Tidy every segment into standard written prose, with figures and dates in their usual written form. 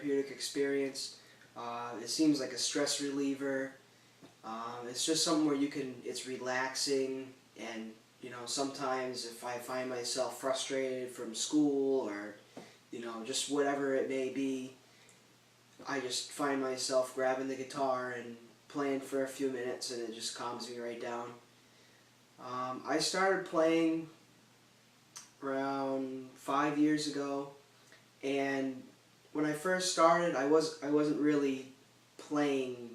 therapeutic experience. It seems like a stress reliever. It's just something where it's relaxing, and sometimes if I find myself frustrated from school or just whatever it may be, I just find myself grabbing the guitar and playing for a few minutes, and it just calms me right down. I started playing around 5 years ago, and when I first started, I wasn't really playing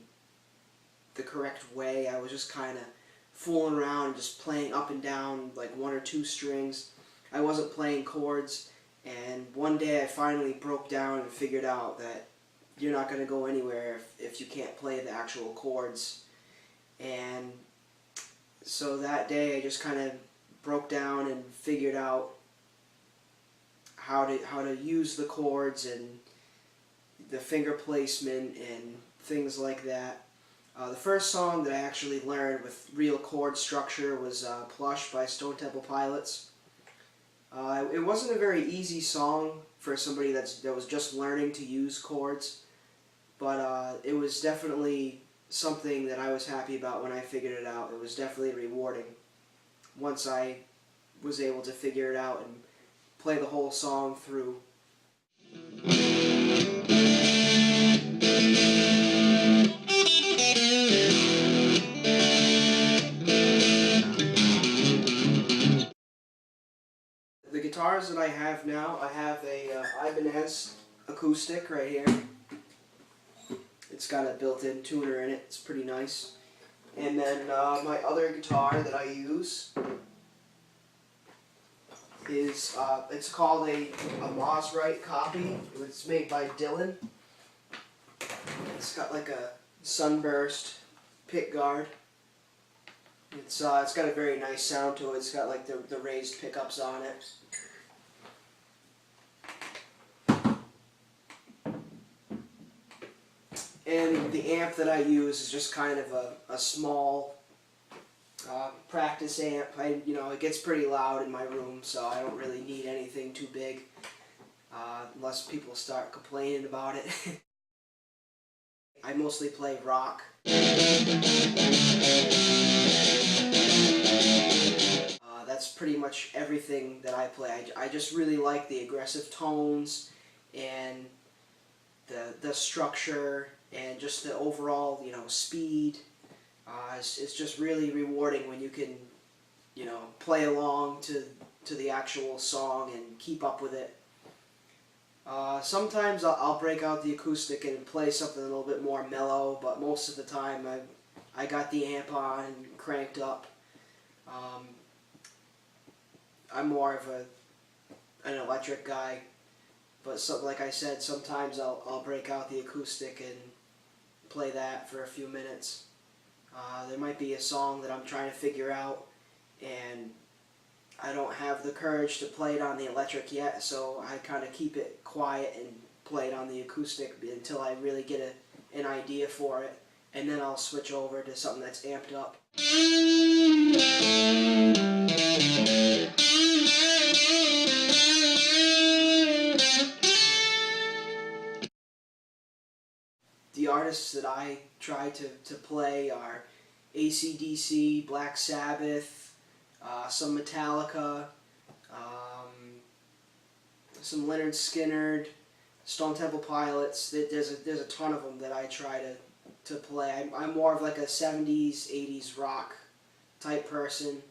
the correct way. I was just kind of fooling around and just playing up and down like one or two strings. I wasn't playing chords, and one day I finally broke down and figured out that you're not going to go anywhere if you can't play the actual chords. And so that day I just kind of broke down and figured out how to use the chords and the finger placement and things like that. The first song that I actually learned with real chord structure was Plush by Stone Temple Pilots. It wasn't a very easy song for somebody that was just learning to use chords, but it was definitely something that I was happy about when I figured it out. It was definitely rewarding once I was able to figure it out and play the whole song through. The guitars that I have now, I have a Ibanez acoustic right here. It's got a built-in tuner in it. It's pretty nice. And then my other guitar that I use is it's called a Mosrite copy. It's made by Dylan. It's got like a sunburst pick guard. It's got a very nice sound to it. It's got like the raised pickups on it. And the amp that I use is just kind of a small practice amp. It gets pretty loud in my room, so I don't really need anything too big unless people start complaining about it. I mostly play rock. That's pretty much everything that I play. I just really like the aggressive tones and the structure and just the overall speed. It's just really rewarding when you can play along to the actual song and keep up with it. Sometimes I'll break out the acoustic and play something a little bit more mellow, but most of the time I got the amp on and cranked up. I'm more of an electric guy, but like I said, sometimes I'll break out the acoustic and play that for a few minutes. There might be a song that I'm trying to figure out, and I don't have the courage to play it on the electric yet, so I kind of keep it quiet and play it on the acoustic until I really get an idea for it, and then I'll switch over to something that's amped up. The artists that I try to play are AC/DC, Black Sabbath, some Metallica, some Lynyrd Skynyrd, Stone Temple Pilots. There's a ton of them that I try to play. I'm more of like a 70s, 80s rock type person.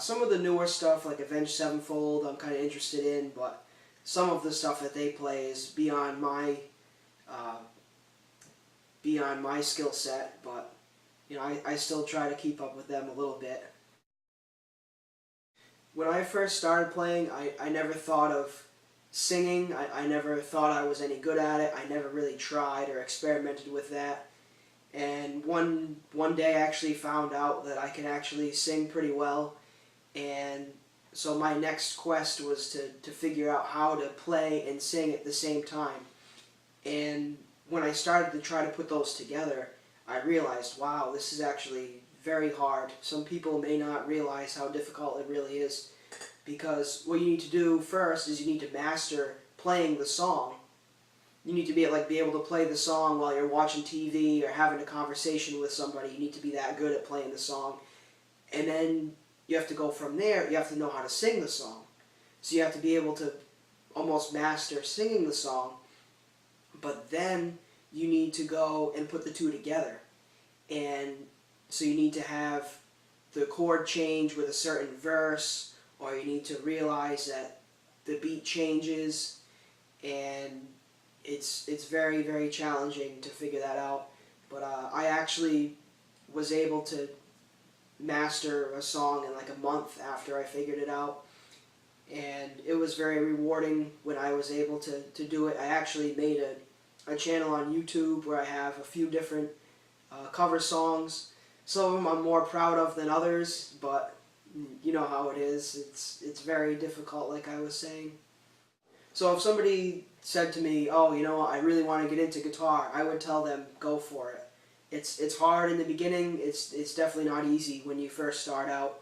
Some of the newer stuff like Avenged Sevenfold I'm kind of interested in, but some of the stuff that they play is beyond my skill set, but I still try to keep up with them a little bit. When I first started playing, I never thought of singing. I never thought I was any good at it. I never really tried or experimented with that. And one day I actually found out that I can actually sing pretty well, and so my next quest was to figure out how to play and sing at the same time. And when I started to try to put those together, I realized, wow, this is actually very hard. Some people may not realize how difficult it really is, because what you need to do first is you need to master playing the song, You need to be able to play the song while you're watching TV or having a conversation with somebody. You need to be that good at playing the song. And then you have to go from there. You have to know how to sing the song. So you have to be able to almost master singing the song, but then you need to go and put the two together. And so you need to have the chord change with a certain verse, or you need to realize that the beat changes, and it's very, very challenging to figure that out. But I actually was able to master a song in like a month after I figured it out. And it was very rewarding when I was able to do it. I actually made a channel on YouTube where I have a few different cover songs. Some of them I'm more proud of than others, but you know how it is. It's very difficult, like I was saying. So if somebody said to me, oh, you know what, I really want to get into guitar, I would tell them, go for it. It's hard in the beginning. It's definitely not easy when you first start out.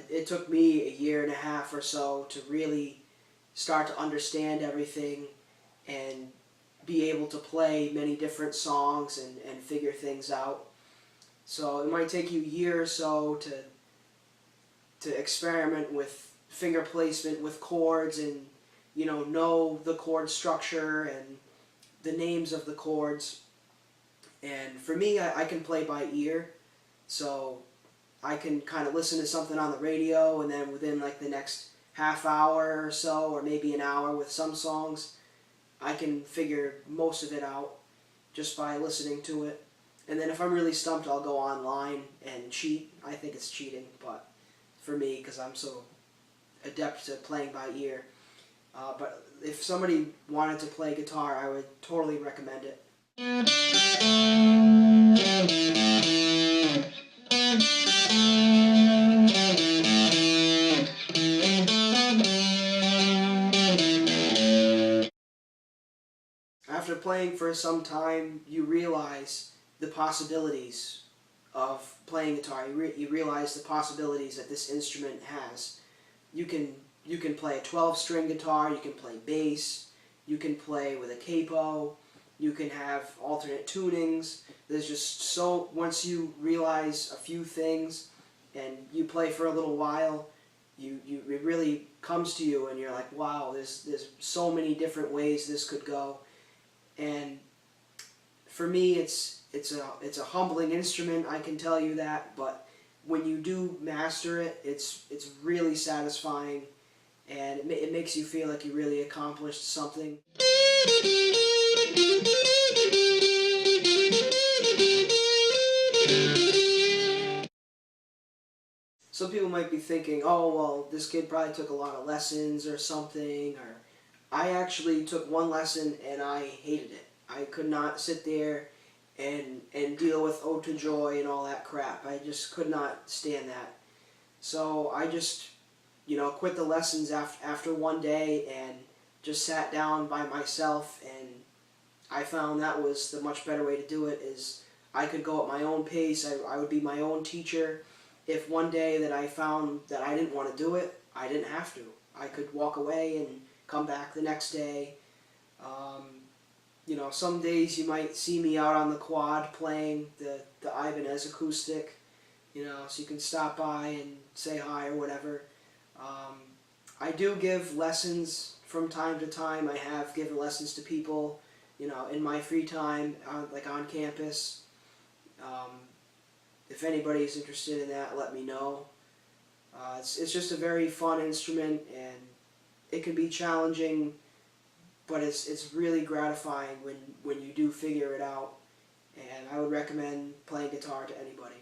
It took me a year and a half or so to really start to understand everything and be able to play many different songs and figure things out. So it might take you a year or so to experiment with finger placement with chords and know the chord structure and the names of the chords. And for me, I can play by ear, so I can kind of listen to something on the radio, and then within like the next half hour or so, or maybe an hour with some songs, I can figure most of it out just by listening to it. And then if I'm really stumped, I'll go online and cheat. I think it's cheating, but for me, because I'm so adept to playing by ear. But if somebody wanted to play guitar, I would totally recommend it. After playing for some time, you realize the possibilities of playing guitar. You realize the possibilities that this instrument has. You can play a 12-string guitar, you can play bass, you can play with a capo, you can have alternate tunings. There's just so, once you realize a few things and you play for a little while, it really comes to you and you're like, wow, there's so many different ways this could go. And for me, it's a humbling instrument, I can tell you that, but when you do master it, it's really satisfying, and it makes you feel like you really accomplished something. Some people might be thinking, oh, well, this kid probably took a lot of lessons or something, or I actually took one lesson and I hated it. I could not sit there and deal with Ode to Joy and all that crap. I just could not stand that. So I just, quit the lessons after one day and just sat down by myself, and I found that was the much better way to do it. Is I could go at my own pace. I would be my own teacher. If one day that I found that I didn't want to do it, I didn't have to. I could walk away and come back the next day. Some days you might see me out on the quad playing the Ibanez acoustic, so you can stop by and say hi or whatever. I do give lessons from time to time. I have given lessons to people, in my free time, on campus. If anybody's interested in that, let me know. It's just a very fun instrument, and it can be challenging, but it's really gratifying when you do figure it out. And I would recommend playing guitar to anybody.